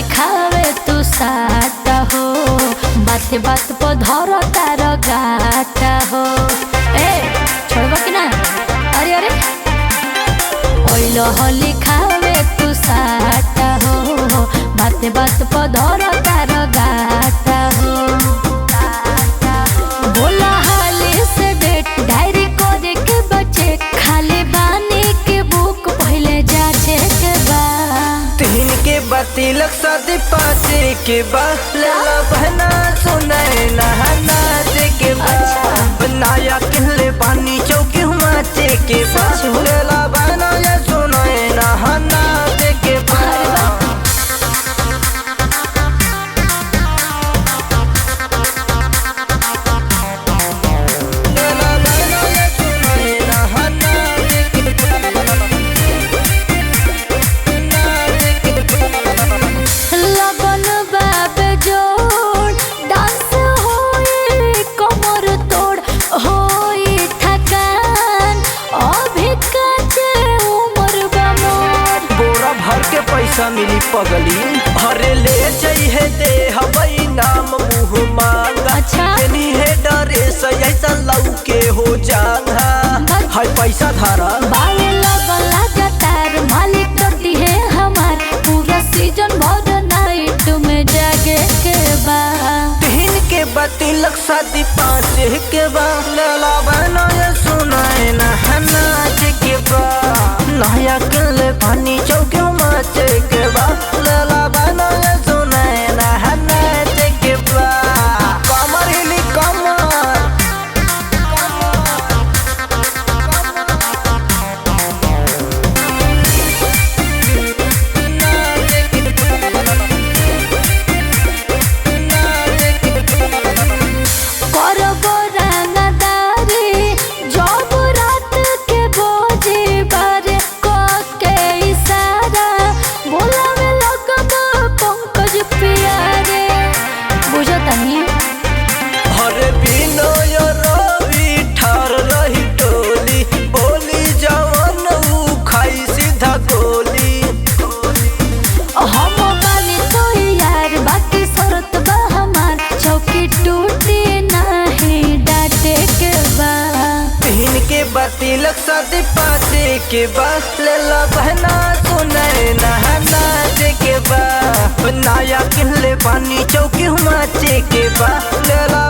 लिखावे तू साटा हो, बात बात पर धर तार गाटा हो। ए छोड़बा कि ना? अरे अरे ओइलो हो लिखावे तू साटा हो, बात बात पर धर तार गाटा हो। बोला हाली से डेट डायरी करे के बचे, खाली बानी के बुक पहले जाचे के बा। तीन के बा तिलक शादी 5 के बा, लेला बहना सुनाए नहाना के बा। बनाया किले पानी चौकी हुमाचे के बा, लेला बहना ये सुनाए नहाना के बा। पैसा मिली पगली भरे ले चाहिए दे हवाई नाम मुँह मांगा। अच्छा है डरे से ऐसा लऊ के हो जाना हाय पैसा धारा बावे लगन लगातार मालिक करती है हमार, पूरा सीजन भर नाइट में जागे के बा। तीन के बा तिलक शादी 5 के बा, लेला बहना ये सुनाए नहाना के बा। नया किले पानी चौके माचे के बा, लेला बहना ये सुनाए नहाना के बा। कमर हिली कमर तिलक शादी 5 के बा, लेला बहना सुनाए नहाना के बा। बनाया किले पानी चौकी हुमाचे के बा, लेला